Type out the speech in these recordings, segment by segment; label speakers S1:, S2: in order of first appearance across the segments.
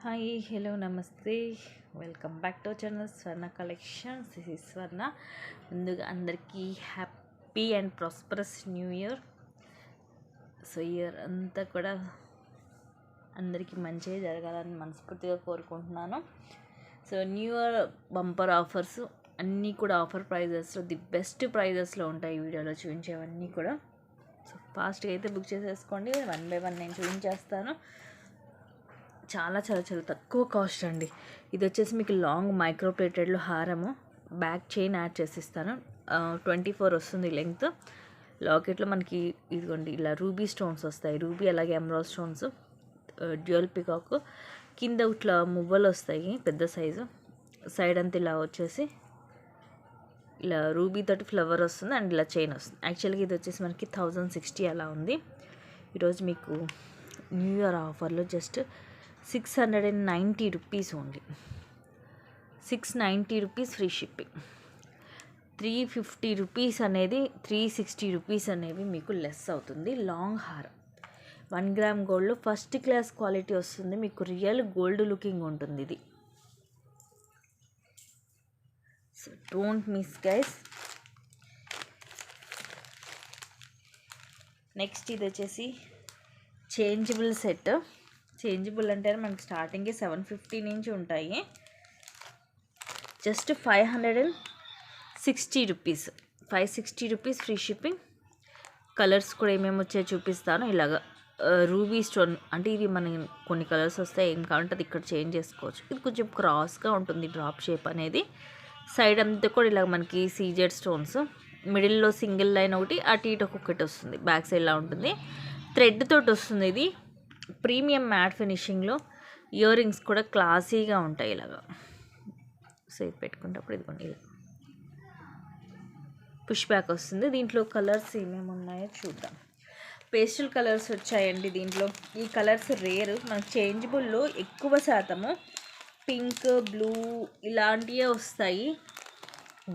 S1: Hi hello నమస్తే welcome back to channel Swarna collections. This is స్వర్ణ. ముందుగా అందరికీ happy and prosperous new year. So year అంతా కూడా అందరికీ మంచిగా జరగాలని మనస్ఫూర్తిగా కోరుకుంటున్నాను. So new year bumper offers అన్నీ కూడా ఆఫర్ ప్రైజెస్లో ది బెస్ట్ ప్రైజెస్లో ఉంటాయి. ఈ వీడియోలో చూపించేవన్నీ కూడా సో ఫాస్ట్గా అయితే బుక్ చేసేసుకోండి. వన్ బై వన్ నేను చూపించేస్తాను. చాలా చాలా చాలా తక్కువ కాస్ట్ అండి. ఇది వచ్చేసి మీకు లాంగ్ మైక్రో ప్లేటెడ్లో హారము, బ్యాక్ చైన్ యాడ్ చేసిస్తాను. 24 వస్తుంది లెంగ్త్. లాకెట్లో మనకి ఇదిగోండి ఇలా రూబీ స్టోన్స్ వస్తాయి. రూబీ అలాగే ఎమరాల్డ్ స్టోన్స్, డ్యూయల్ పికాక్, కింద ఇట్లా మువ్వలు వస్తాయి పెద్ద సైజు. సైడ్ అంతా ఇలా వచ్చేసి ఇలా రూబీ తోటి ఫ్లవర్ వస్తుంది అండ్ ఇలా చైన్ వస్తుంది. యాక్చువల్గా ఇది వచ్చేసి మనకి 1060 అలా ఉంది. ఈరోజు మీకు న్యూ ఇయర్ ఆఫర్లో just 690 rupees only. 690 rupees free shipping. 350 rupees అనేది 360 రూపీస్ అనేవి మీకు లెస్ అవుతుంది. లాంగ్ హారం 1 గ్రామ్ గోల్డ్లో ఫస్ట్ క్లాస్ క్వాలిటీ వస్తుంది. మీకు రియల్ గోల్డ్ లుకింగ్ ఉంటుంది ఇది. So don't miss guys. Next ఇది వచ్చేసి చేంజబుల్ సెట్. చేంజబుల్ అంటే మనకి స్టార్టింగే 750 నుంచి ఉంటాయి. Just 560 rupees. 560 rupees free shipping. Colours కూడా ఏమేమి వచ్చాయో చూపిస్తాను. ఇలాగ రూబీ స్టోన్ అంటే ఇవి మన కొన్ని కలర్స్ వస్తాయి. ఏం కావాలంటే అది ఇక్కడ చేంజ్ చేసుకోవచ్చు. ఇది కొంచెం క్రాస్గా ఉంటుంది డ్రాప్ షేప్ అనేది. సైడ్ అంతా కూడా ఇలా మనకి సీజెడ్ స్టోన్స్, మిడిల్లో సింగిల్ లైన్ ఒకటి, అటు ఇటు ఒక్కొక్కటి వస్తుంది. బ్యాక్ సైడ్లా ఉంటుంది. థ్రెడ్ తోటి వస్తుంది. ఇది ప్రీమియం మ్యాట్ ఫినిషింగ్లో. ఇయర్ రింగ్స్ కూడా క్లాసీగా ఉంటాయి ఇలాగా. సో ఇది పెట్టుకున్నప్పుడు ఇదిగోండి ఇలా పుష్ బ్యాక్ వస్తుంది. దీంట్లో కలర్స్ ఏమేమి ఉన్నాయో చూద్దాం. పేస్టల్ కలర్స్ వచ్చాయండి దీంట్లో. ఈ కలర్స్ రేర్. మనకు చేంజబుల్లో ఎక్కువ శాతము పింక్, బ్లూ ఇలాంటివే వస్తాయి.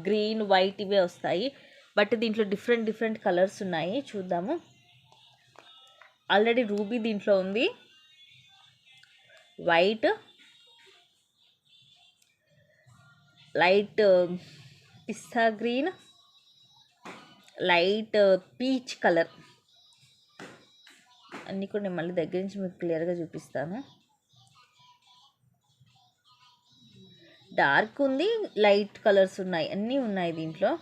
S1: గ్రీన్, వైట్ ఇవే వస్తాయి. బట్ దీంట్లో డిఫరెంట్ కలర్స్ ఉన్నాయి. చూద్దాము. ఆల్రెడీ రూబీ దీంట్లో ఉంది, వైట్, లైట్ పిస్తా గ్రీన్, లైట్ పీచ్ కలర్ అన్నీ కూడా నేను మళ్ళీ దగ్గర నుంచి మీకు క్లియర్గా చూపిస్తాను. డార్క్ ఉంది, లైట్ కలర్స్ ఉన్నాయి, అన్నీ ఉన్నాయి దీంట్లో.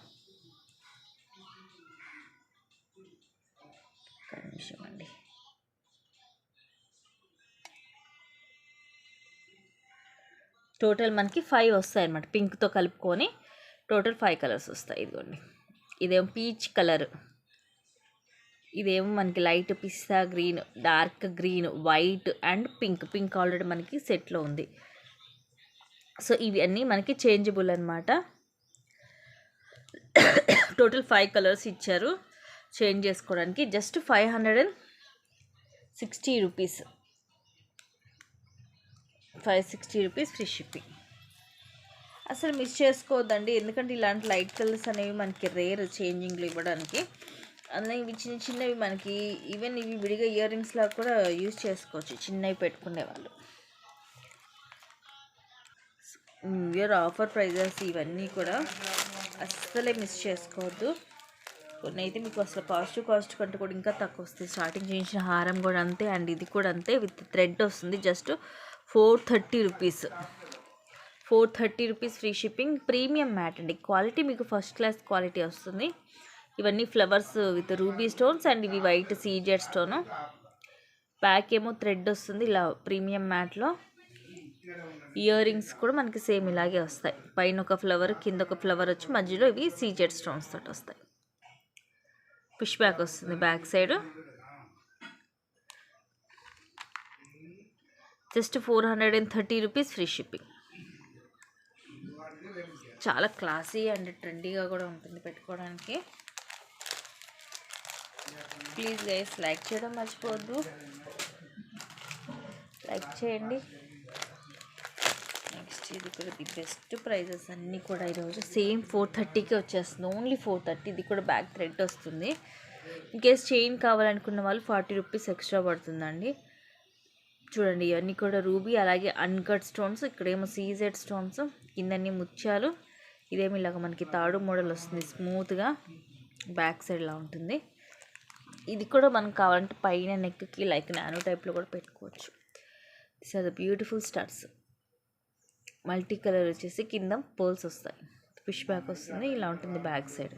S1: నిమిషం అండి. టోటల్ మనకి 5 వస్తాయి అన్నమాట. పింక్తో కలుపుకొని టోటల్ 5 కలర్స్ వస్తాయి. ఇదిగోండి, ఇదేమో పీచ్ కలర్, ఇదేమో మనకి light pista green, dark green, white and pink. Pink already మనకి సెట్లో ఉంది. సో ఇవి అన్నీ మనకి చేంజబుల్ అనమాట. టోటల్ 5 కలర్స్ ఇచ్చారు చేంజ్ చేసుకోవడానికి. Just 560 rupees. 560 rupees free shipping. అసలు మిస్ చేసుకోవద్దండి, ఎందుకంటే ఇలాంటి లైట్ కలర్స్ అనేవి మనకి రేర్ చేంజింగ్లో ఇవ్వడానికి. అందులో ఇవి చిన్నవి మనకి ఈవెన్ ఇవి విడిగా ఇయర్ రింగ్స్లా కూడా యూజ్ చేసుకోవచ్చు చిన్నవి పెట్టుకునే వాళ్ళు. ఇయర్ ఆఫర్ ప్రైజెస్ ఇవన్నీ కూడా అస్సలే మిస్ చేసుకోవద్దు. కొన్ని అయితే మీకు అసలు కాస్ట్ కంటే కూడా ఇంకా తక్కువ వస్తుంది. స్టార్టింగ్ చేయించిన హారం కూడా అంతే అండ్ ఇది కూడా అంతే. విత్ థ్రెడ్ వస్తుంది. Just 430 rupees. 430 rupees free shipping. Premium matte అండి. క్వాలిటీ మీకు ఫస్ట్ క్లాస్ క్వాలిటీ వస్తుంది. ఇవన్నీ flowers with ruby stones and ఇవి వైట్ సీజెడ్ స్టోను. బ్యాక్ ఏమో థ్రెడ్ వస్తుంది ఇలా ప్రీమియం మ్యాట్లో. ఇయర్ రింగ్స్ కూడా మనకి సేమ్ ఇలాగే వస్తాయి. పైన ఒక ఫ్లవర్, కింద ఒక ఫ్లవర్ వచ్చి మధ్యలో ఇవి సీజెడ్ స్టోన్స్ తోటి వస్తాయి. పుష్ బ్యాక్ వస్తుంది back side. Just 430 rupees free shipping. చాలా క్లాసీ అండ్ ట్రెండీగా కూడా ఉంటుంది పెట్టుకోవడానికి. ప్లీజ్ గైస్ లైక్ చేయడం మర్చిపోవద్దు. లైక్ చేయండి. నెక్స్ట్ ఇది కూడా ది బెస్ట్ ప్రైజెస్ అన్నీ కూడా ఈరోజు సేమ్ 430కే వచ్చేస్తుంది. ఓన్లీ 430. ఇది కూడా బ్యాక్ థ్రెడ్ వస్తుంది. ఇన్కేస్ చైన్ కావాలనుకున్న వాళ్ళు 40 రూపీస్ ఎక్స్ట్రా పడుతుందండి. చూడండి ఇవన్నీ కూడా రూబీ, అలాగే అన్కట్ స్టోన్స్, ఇక్కడేమో సీజెడ్ స్టోన్స్, కిందన్నీ ముత్యాలు. ఇదేమి ఇలాగ మనకి తాడు మోడల్ వస్తుంది, స్మూత్గా బ్యాక్ సైడ్లా ఉంటుంది. ఇది కూడా మనకు కావాలంటే పైన నెక్కి లైక్ నానో టైప్లో కూడా పెట్టుకోవచ్చు. This are the beautiful stars. Multi colour వచ్చేసి కింద పోల్స్ వస్తాయి, పుష్ బ్యాక్ వస్తుంది, ఇలా ఉంటుంది బ్యాక్ సైడ్.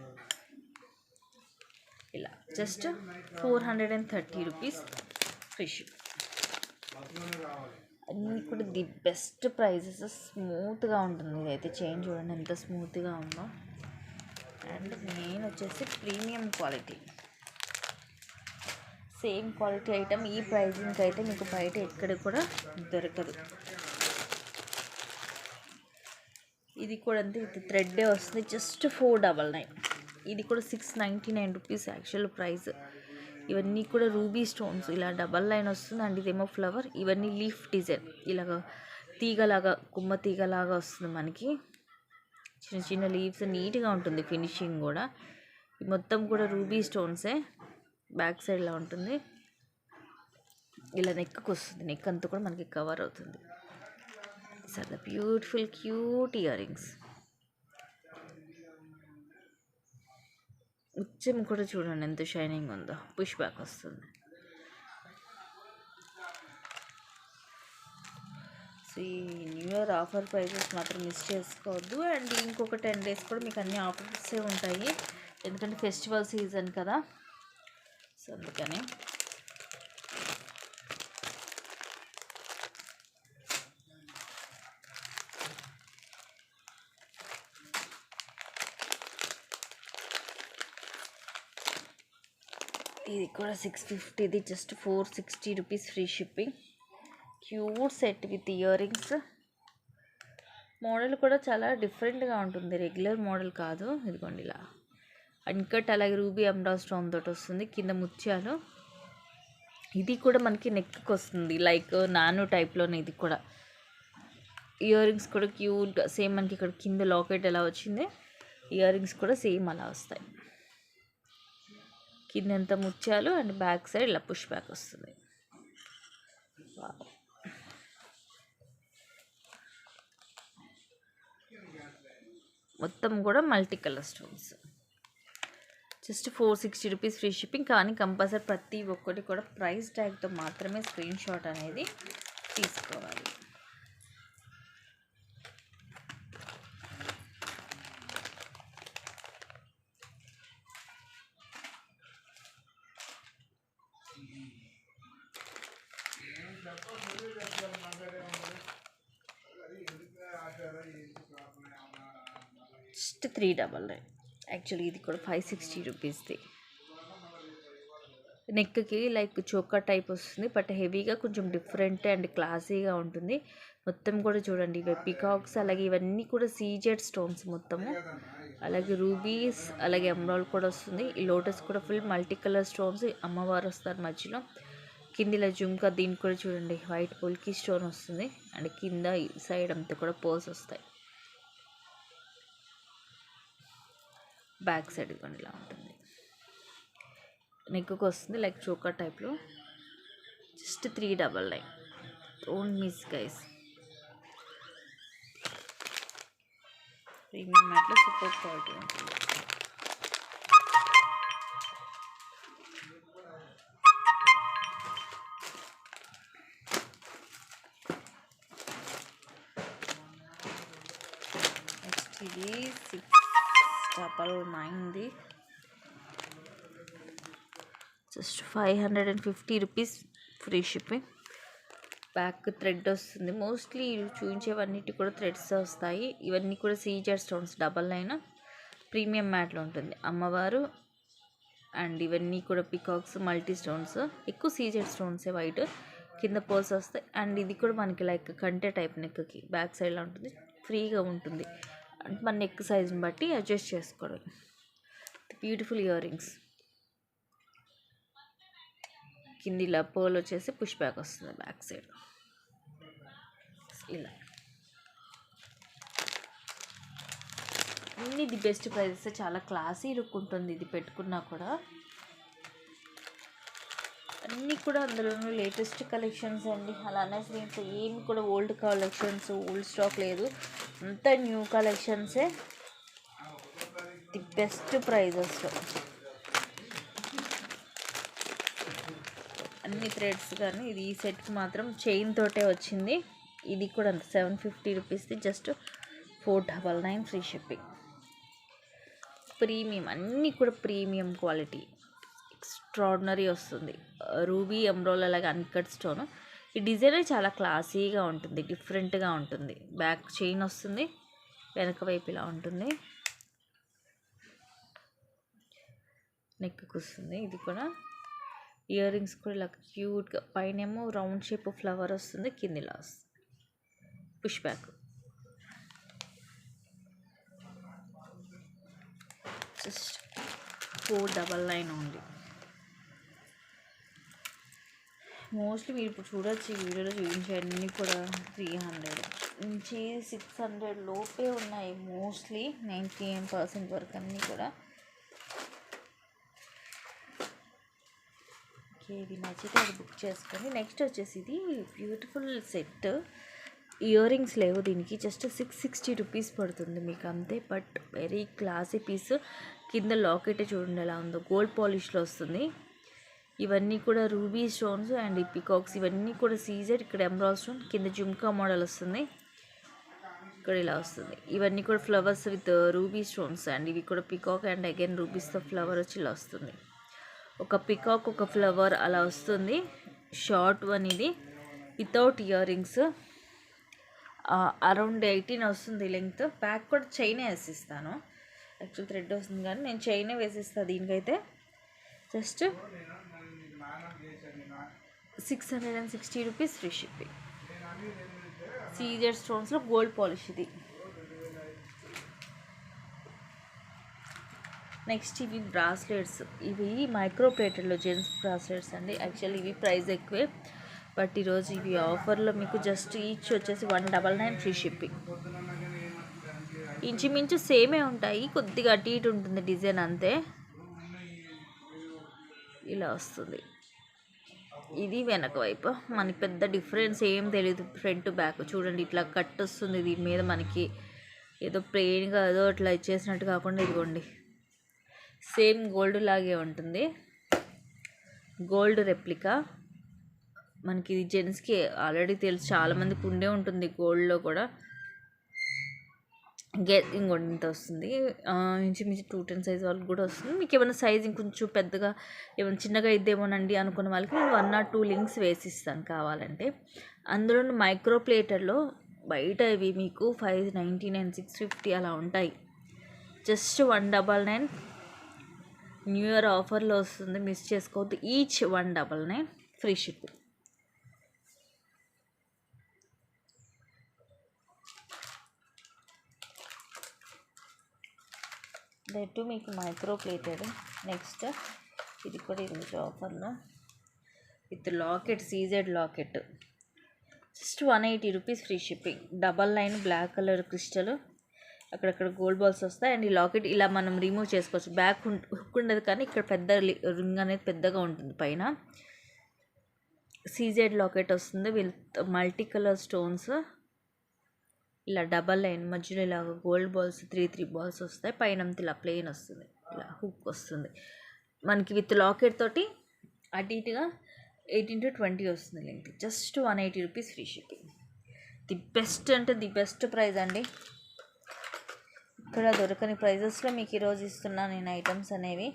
S1: ఇలా జస్ట్ 430 రూపీస్ ఫ్రీ షిప్. అన్నీ కూడా ది బెస్ట్ ప్రైజెస్, స్మూత్గా ఉంటుంది. ఇదైతే చైన్ చూడండి ఎంత స్మూత్గా ఉందో. అండ్ మెయిన్ వచ్చేసి premium quality, same quality item ఈ ప్రైజింగ్కి అయితే మీకు బయట ఎక్కడ కూడా దొరకదు. ఇది కూడా అంతే, ఇది థ్రెడ్డే వస్తుంది, జస్ట్ 499. ఇది కూడా 699 రూపీస్ యాక్చువల్ ప్రైస్. ఇవన్నీ కూడా రూబీ స్టోన్స్, ఇలా డబల్ లైన్ వస్తుంది. అండ్ ఇదేమో ఫ్లవర్, ఇవన్నీ లీఫ్ డిజైన్, ఇలాగ తీగలాగా, కుమ్మ తీగలాగా వస్తుంది మనకి. చిన్న చిన్న లీవ్స్, నీట్గా ఉంటుంది ఫినిషింగ్ కూడా. మొత్తం కూడా రూబీ స్టోన్సే, బ్యాక్ సైడ్లో ఉంటుంది. ఇలా నెక్కి వస్తుంది, నెక్ అంతా కూడా మనకి కవర్ అవుతుంది. So the beautiful cute ear rings. ముత్యం కూడా చూడండి ఎంత షైనింగ్ ఉందో, పుష్ బ్యాక్ వస్తుంది. సో ఈ న్యూ ఇయర్ ఆఫర్ ప్రైజెస్ మాత్రం మిస్ చేసుకోవద్దు. అండ్ ఇంకొక 10 days కూడా మీకు అన్ని ఆఫర్సే ఉంటాయి, ఎందుకంటే ఫెస్టివల్ సీజన్ కదా. సో అందుకని ఇది కూడా 650, ఇది just 460 rupees free shipping. Cute set with ear rings. Model కూడా చాలా డిఫరెంట్గా ఉంటుంది, రెగ్యులర్ మోడల్ కాదు. ఇదిగోండి ఇలా అన్కట్, అలాగే రూబీ ఎమరాల్డ్ స్టోన్ తోటి వస్తుంది, కింద ముత్యాలు. ఇది కూడా మనకి నెక్కి వస్తుంది, లైక్ నానో టైప్లోనే. ఇది కూడా ఇయర్ రింగ్స్ కూడా క్యూట్, సేమ్ మనకి ఇక్కడ కింద లాకెట్ ఎలా వచ్చింది, ఇయర్ రింగ్స్ కూడా సేమ్ అలా వస్తాయి. కింద ఎంత ముత్యాలు, అండ్ బ్యాక్ సైడ్ ఇలా పుష్ బ్యాక్ వస్తుంది. మొత్తం కూడా multi colour stones. Just 460 rupees free shipping. కానీ కంపల్సరీ ప్రతి ఒక్కటి కూడా ప్రైస్ ట్యాగ్తో మాత్రమే స్క్రీన్ షాట్ అనేది తీసుకోవాలి. జస్ట్ 399. యాక్చువల్లీ ఇది కూడా 560 రూపీస్ది. నెక్కి లైక్ చోకా టైప్ వస్తుంది, బట్ హెవీగా కొంచెం డిఫరెంట్ అండ్ క్లాసీగా ఉంటుంది. మొత్తం కూడా చూడండి, ఇవి పికాక్స్, అలాగే ఇవన్నీ కూడా సీజెడ్ స్టోన్స్ మొత్తము, అలాగే రూబీస్, అలాగే ఎమరాల్డ్ కూడా వస్తుంది. ఈ లోటస్ కూడా ఫుల్ మల్టీ కలర్ స్టోన్స్, అమ్మవారు వస్తారు మధ్యలో. కింద ఇలా జుంకా, దీనికి కూడా చూడండి వైట్ పొల్కి స్టోన్ వస్తుంది. అండ్ కింద సైడ్ అంతా కూడా పోల్స్ వస్తాయి. బ్యాక్ సైడ్ ఇవ్వండి ఇలా ఉంటుంది, నెక్కి వస్తుంది లైక్ చోకా టైప్లో. Just 399. Don't miss guys. Premium మ్యాట్లో సూపర్ క్వాలిటీ ఉంటుంది. నెక్స్ట్ ఇది 699ది, just 550 rupees free shipping. Back thread వస్తుంది, మోస్ట్లీ చూపించేవన్నిటి కూడా థ్రెడ్స్ వస్తాయి. ఇవన్నీ కూడా CZ stones, double line premium మ్యాట్లో ఉంటుంది అమ్మవారు. అండ్ ఇవన్నీ కూడా పికాక్స్, మల్టీ స్టోన్స్, ఎక్కువ సీజెడ్ స్టోన్సే, వైట్ కింద పోల్స్ వస్తాయి. అండ్ ఇది కూడా మనకి లైక్ కంటే టైప్ నెక్కి బ్యాక్ సైడ్లో ఉంటుంది, ఫ్రీగా ఉంటుంది. అంటే మన నెక్ సైజ్ని బట్టి అడ్జస్ట్ చేసుకోవడం. Beautiful ear rings. కింది ఇలా పర్ల్ వచ్చేసి పుష్ బ్యాక్ వస్తుంది బ్యాక్ సైడ్ ఇలా. అన్ని ది బెస్ట్ ప్రైజెస్, చాలా క్లాసీ లుక్ ఉంటుంది ఇది పెట్టుకున్నా కూడా. అన్నీ కూడా అందులోనూ లేటెస్ట్ కలెక్షన్స్ అండి. అలానే దీంట్లో ఏమి కూడా ఓల్డ్ కలెక్షన్స్, ఓల్డ్ స్టాక్ లేదు, అంతా న్యూ కలెక్షన్సే ది బెస్ట్ ప్రైజెస్లో. అన్ని థ్రెడ్స్ కానీ ఇది ఈ సెట్కి మాత్రం చైన్ తోటే వచ్చింది. ఇది కూడా 750 రూపీస్ది, జస్ట్ 499 ఫ్రీ షిప్పింగ్. ప్రీమియం, అన్నీ కూడా ప్రీమియం క్వాలిటీ, ఎక్స్ట్రాడినరీ వస్తుంది. రూబీ ఎమ్రోల్ అలాగే అన్కట్ స్టోన్. ఈ డిజైన్ చాలా క్లాసీగా ఉంటుంది, డిఫరెంట్గా ఉంటుంది. బ్యాక్ చైన్ వస్తుంది, వెనక వైపు ఇలా ఉంటుంది, నెక్కి వస్తుంది. ఇది కూడా ఇయర్ రింగ్స్ కూడా ఇలా క్యూట్గా, పైన ఏమో రౌండ్ షేప్ ఫ్లవర్ వస్తుంది, కింద ఇలా వస్తుంది పుష్ బ్యాక్. జస్ట్ 499 ఉంది. మోస్ట్లీ మీరు ఇప్పుడు చూడొచ్చు, ఈ వీడియోలో చూపించేవన్నీ కూడా 300 నుంచి 600 లోపే ఉన్నాయి. మోస్ట్లీ 99% వరకు అన్నీ కూడా. ఇది నచ్చితే అది బుక్ చేసుకోండి. నెక్స్ట్ వచ్చేసి ఇది బ్యూటిఫుల్ సెట్. ఇయర్ రింగ్స్ లేవు దీనికి, జస్ట్ 660 రూపీస్ పడుతుంది మీకు అంతే. But very classy piece. కింద లాకెట్ చూడండి ఎలా ఉందో, గోల్డ్ పాలిష్లో వస్తుంది. ఇవన్నీ కూడా రూబీ స్టోన్స్ అండ్ ఈ పికాక్స్, ఇవన్నీ కూడా సీజెడ్. ఇక్కడ ఎమరాల్డ్ స్టోన్, కింద జుమ్కా మోడల్ వస్తుంది, ఇక్కడ ఇలా వస్తుంది. ఇవన్నీ కూడా flowers with ruby stones and ఇవి కూడా పికాక్ అండ్ అగైన్ రూబీస్తో ఫ్లవర్ వచ్చి ఇలా వస్తుంది. ఒక పికాక్, ఒక ఫ్లవర్ అలా వస్తుంది. షార్ట్ వన్ ఇది, వితౌట్ ఇయర్ రింగ్స్. అరౌండ్ 18 వస్తుంది లెంగ్త్. బ్యాక్ కూడా చైనే వేసిస్తాను, యాక్చువల్ థ్రెడ్ వస్తుంది కానీ నేను చైనే వేసిస్తాను దీనికైతే. Just 660 rupees free shipping. CZ స్టోన్స్లో గోల్డ్ పాలిష్ ఇది. నెక్స్ట్ ఇవి బ్రాస్లెట్స్. ఇవి మైక్రో ప్లేటెడ్లో జెంట్స్ బ్రాస్లెట్స్ అండి. యాక్చువల్లీ ఇవి ప్రైస్ ఎక్కువే, బట్ ఈరోజు ఇవి ఆఫర్లో మీకు జస్ట్ ఈచ్ వచ్చేసి 199 ఫ్రీ షిప్పింగ్. ఇంచుమించు సేమే ఉంటాయి, కొద్దిగా అటు ఇటు ఉంటుంది డిజైన్ అంతే. ఇలా వస్తుంది. ఇది వెనక వైపు మనకి పెద్ద డిఫరెన్స్ ఏం తెలియదు, ఫ్రంట్ బ్యాక్ చూడండి ఇట్లా కట్ వస్తుంది. దీని మీద మనకి ఏదో ప్లెయిన్గా ఏదో ఇట్లా ఇచ్చేసినట్టు కాకుండా ఇదిగోండి సేమ్ గోల్డ్ లాగే ఉంటుంది, గోల్డ్ రెప్లికా. మనకి ఇది జెంట్స్కి ఆల్రెడీ తెలుసు, చాలామందికి ఉండే ఉంటుంది గోల్డ్లో కూడా. ఇంకోటి ఇంత వస్తుంది, ఇంచుమించు 210 సైజ్ వాళ్ళకి కూడా వస్తుంది. మీకు ఏమైనా సైజ్ ఇంకొంచెం పెద్దగా ఏమైనా చిన్నగా ఇద్దేమోనండి అనుకున్న వాళ్ళకి నేను 1 or 2 లింక్స్ వేసిస్తాను కావాలంటే. అందులో మైక్రో ప్లేటర్లో బయట ఇవి మీకు 599, 650 అలా ఉంటాయి. జస్ట్ 199 న్యూ ఇయర్ ఆఫర్లో వస్తుంది, మిస్ చేసుకోవద్దు. Each 199 free ship. దట్టు మీకు మైక్రో ప్లేటెడ్. నెక్స్ట్ ఇది కూడా ఈరోజు ఆఫర్లో with locket, CZ locket, just 180 rupees free shipping. Double line black colour crystal, అక్కడక్కడ గోల్డ్ బాల్స్ వస్తాయి. అండ్ ఈ లాకెట్ ఇలా మనం రిమూవ్ చేసుకోవచ్చు. బ్యాక్ హుక్ ఉండదు కానీ ఇక్కడ పెద్ద రింగ్ అనేది పెద్దగా ఉంటుంది పైన. సీజెడ్ లాకెట్ వస్తుంది విత్ మల్టీ కలర్ స్టోన్స్. ఇలా డబల్ లైన్ మధ్యలో ఇలా గోల్డ్ బాల్స్ 3 బాల్స్ వస్తాయి. పైన ఇలా ప్లెయిన్ వస్తుంది, ఇలా హుక్ వస్తుంది మనకి విత్ లాకెట్ తోటి. అటు ఇటుగా 18 to 20 వస్తుంది length. Just 180 rupees free shipping. The best అంటే ది బెస్ట్ ప్రైస్ అండి. ఇక్కడ దొరకని ప్రైజెస్లో మీకు ఈరోజు ఇస్తున్నాను నేను ఐటమ్స్ అనేవి,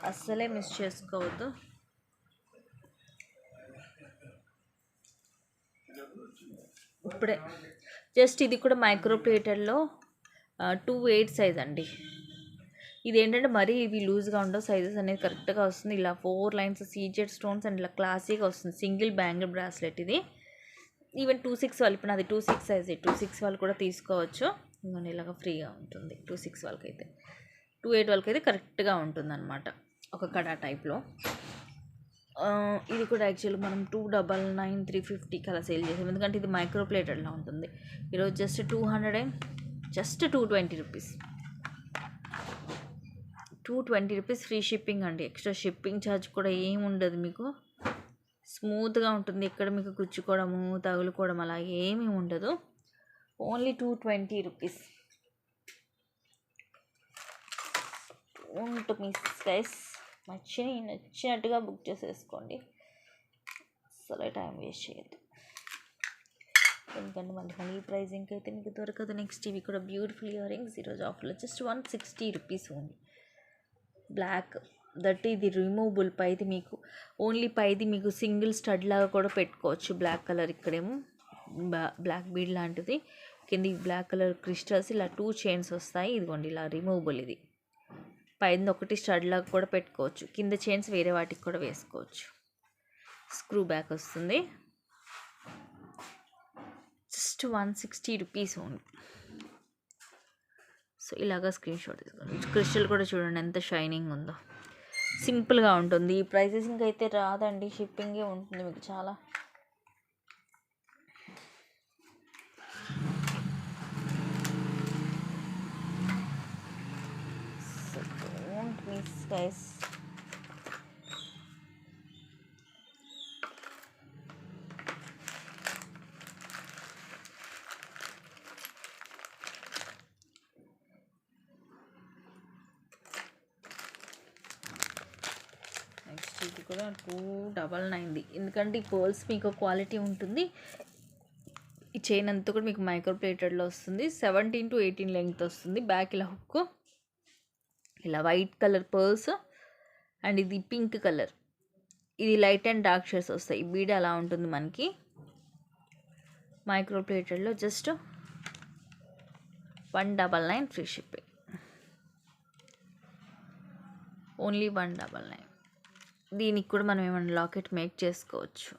S1: అస్సలే మిస్ చేసుకోవద్దు. ఇప్పుడే జస్ట్ ఇది కూడా మైక్రో ప్లేటర్లో 2/8 సైజ్ అండి. ఇది ఏంటంటే మరీ ఇవి లూజ్గా ఉండవు, సైజెస్ అనేది కరెక్ట్గా వస్తుంది. ఇలా 4 లైన్స్ సీజెడ్ స్టోన్స్ అండ్ ఇలా క్లాసీగా వస్తుంది. సింగిల్ బ్యాంగిల్ బ్రాస్లెట్ ఇది. ఈవెన్ 2/6 వాళ్ళు, ఇప్పుడు నాది 2/6 సైజ్, 2/6 వాళ్ళు కూడా తీసుకోవచ్చు. ఇంకొన్ని ఇలాగ ఫ్రీగా ఉంటుంది. 2/6 వాళ్ళకైతే, 2/8 వాళ్ళకైతే కరెక్ట్గా ఉంటుంది అనమాట, ఒక కడా టైప్లో. ఇది కూడా యాక్చువల్లీ మనం 299, 350 అలా సేల్ చేసాం, ఎందుకంటే ఇది మైక్రో ప్లేటెడ్లో ఉంటుంది. ఈరోజు just 220 rupees. Rupees free shipping అండి. ఎక్స్ట్రా షిప్పింగ్ ఛార్జ్ కూడా ఏమి ఉండదు మీకు. స్మూత్గా ఉంటుంది, ఎక్కడ మీకు గుచ్చుకోవడము తగులుకోవడం అలా ఏమీ ఉండదు. Only 220 rupees. Don't miss guys. నచ్చినట్టుగా బుక్ చేసేసుకోండి, అసలు టైం వేస్ట్ చేయొద్దు. ఎందుకంటే మళ్ళీ ఈ ప్రైజింగ్కి అయితే మీకు దొరకదు. నెక్స్ట్ ఇవి కూడా బ్యూటిఫుల్ ఇయర్ రింగ్స్ ఈరోజు ఆఫర్లో just 160 rupees only. Block that ఇది రిమూవబుల్. పైది మీకు ఓన్లీ పైది మీకు సింగిల్ స్టడ్ లాగా కూడా పెట్టుకోవచ్చు. బ్లాక్ కలర్ ఇక్కడేమో బ్లాక్ బీడ్ లాంటిది, కింద బ్లాక్ కలర్ క్రిస్టల్స్ ఇలా 2 చైన్స్ వస్తాయి. ఇదిగోండి ఇలా రిమూవబుల్. ఇది పైన ఒకటి స్టడ్ లాగా కూడా పెట్టుకోవచ్చు, కింద చైన్స్ వేరే వాటికి కూడా వేసుకోవచ్చు. స్క్రూ బ్యాక్ వస్తుంది. Just 160 rupees only. సో ఇలాగా స్క్రీన్ షాట్ తీసుకోండి. క్రిస్టల్ కూడా చూడండి ఎంత షైనింగ్ ఉందో. సింపుల్గా ఉంటుంది. ఈ ప్రైసెస్ ఇంకైతే రాదండి, షిప్పింగే ఉంటుంది మీకు చాలా. So don't miss guys. Next ఇది కూడా 299. ఎందుకంటే ఈ పర్ల్స్ మీకు క్వాలిటీ ఉంటుంది. ఈ చైన్ అంతా కూడా మీకు మైక్రో ప్లేటెడ్లో వస్తుంది. 17 to 18 లెంగ్త్ వస్తుంది. బ్యాక్ ఇలా హుక్, ఇలా వైట్ కలర్ పర్ల్స్ అండ్ ఇది పింక్ కలర్. ఇది లైట్ అండ్ డార్క్ షేడ్స్ వస్తాయి. ఈ బీడ్ అలా ఉంటుంది మనకి మైక్రో ప్లేటెడ్లో. Just 199 free shipping. ఓన్లీ 199. దీనికి కూడా మనం ఏమైనా లాకెట్ మేక్ చేసుకోవచ్చు.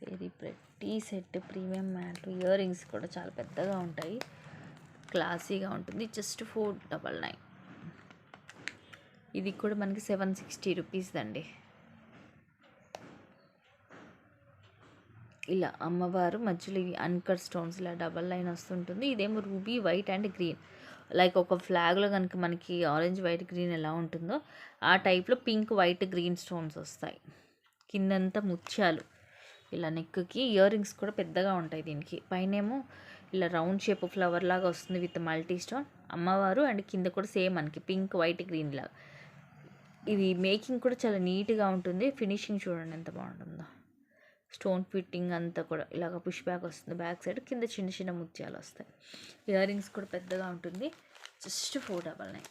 S1: Very pretty set. Premium matte, earrings కూడా చాలా పెద్దగా ఉంటాయి, క్లాసీగా ఉంటుంది. జస్ట్ 499. ఇది కూడా మనకి 760 రూపీస్ అండి. ఇలా అమ్మవారు మధ్యలో ఇవి అన్కట్ స్టోన్స్ ఇలా డబల్ లైన్ వస్తుంటుంది. ఇదేమో ruby white and green, like ఒక ఫ్లాగ్లో కనుక మనకి ఆరెంజ్ వైట్ గ్రీన్ ఎలా ఉంటుందో ఆ టైప్లో పింక్ వైట్ గ్రీన్ స్టోన్స్ వస్తాయి. కిందంతా ముత్యాలు ఇలా నెక్కి. ఇయర్ రింగ్స్ కూడా పెద్దగా ఉంటాయి దీనికి. పైనేమో ఇలా రౌండ్ షేప్ ఫ్లవర్ లాగా వస్తుంది విత్ మల్టీ స్టోన్ అమ్మవారు. అండ్ కింద కూడా సేమ్ మనకి పింక్ వైట్ గ్రీన్ లాగా. ఇది మేకింగ్ కూడా చాలా నీట్గా ఉంటుంది. ఫినిషింగ్ చూడండి ఎంత బాగుంటుందో. స్టోన్ ఫిట్టింగ్ అంతా కూడా ఇలాగ పుష్ బ్యాక్ వస్తుంది. బ్యాక్ సైడ్ కింద చిన్న చిన్న ముత్యాలు వస్తాయి. ఇయర్ రింగ్స్ కూడా పెద్దగా ఉంటుంది. జస్ట్ 499.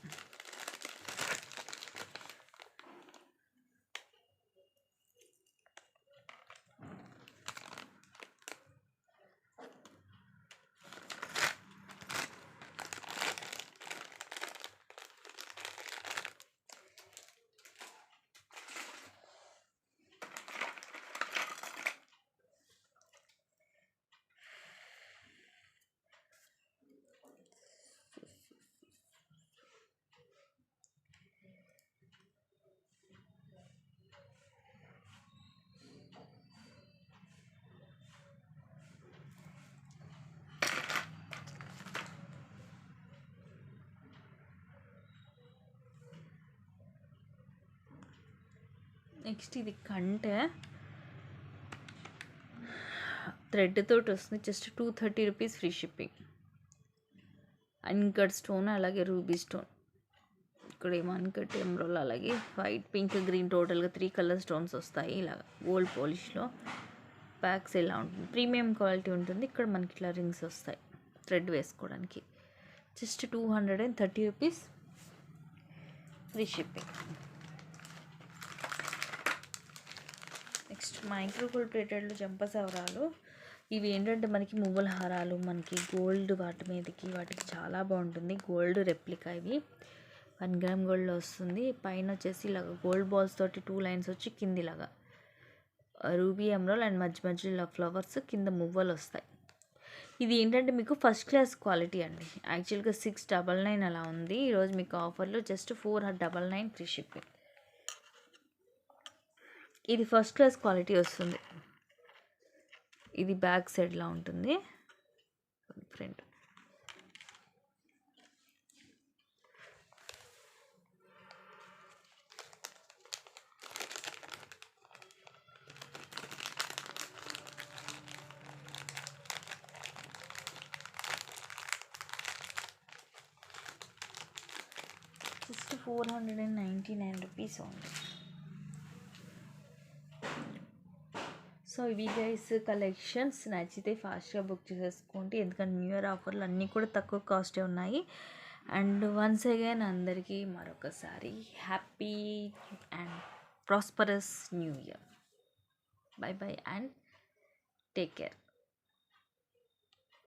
S1: నెక్స్ట్ ఇది కంటే థ్రెడ్ తోటి వస్తుంది. Just 230 rupees free shipping. Uncut stone, అలాగే రూబీ స్టోన్, ఇక్కడ ఏమో అన్కట్ ఎమ్రోల్, అలాగే వైట్ పింక్ గ్రీన్ టోటల్గా 3 కలర్ స్టోన్స్ వస్తాయి. ఇలాగ గోల్డ్ పాలిష్లో. బ్యాక్స్ ఇలా ఉంటుంది, ప్రీమియం క్వాలిటీ ఉంటుంది. ఇక్కడ మనకి ఇట్లా రింగ్స్ వస్తాయి థ్రెడ్ వేసుకోవడానికి. Just 230 rupees free shipping. Next micro gold ప్లేటెడ్లో చెంపసవరాలు. ఇవి ఏంటంటే మనకి మువ్వల హారాలు, మనకి గోల్డ్ వాటి మీదకి వాటికి చాలా బాగుంటుంది. గోల్డ్ రెప్లికా ఇవి 1 గ్రామ్ గోల్డ్లో వస్తుంది. పైన వచ్చేసి ఇలాగ గోల్డ్ బాల్స్ తోటి 2 లైన్స్ వచ్చి కింద ఇలాగా రూబీ ఎమరాల్డ్ అండ్ మధ్య మధ్యలో ఇలా ఫ్లవర్స్, కింద మువ్వలు వస్తాయి. ఇది ఏంటంటే మీకు ఫస్ట్ క్లాస్ క్వాలిటీ అండి. యాక్చువల్గా 699 అలా ఉంది. ఈరోజు మీకు ఆఫర్లో జస్ట్ 499 ఫ్రీ షిప్పింగ్. ఇది ఫస్ట్ క్లాస్ క్వాలిటీ వస్తుంది. ఇది బ్యాక్ సైడ్లా ఉంటుంది front. Just 499 rupees only. So ఇవి గైస్ కలెక్షన్స్. నచ్చితే ఫాస్ట్గా బుక్ చేసేసుకోండి, ఎందుకంటే న్యూ ఇయర్ ఆఫర్లు అన్నీ కూడా తక్కువ కాస్టే ఉన్నాయి. అండ్ వన్స్ అగైన్ అందరికీ మరొకసారి happy and prosperous new year. By by and take care.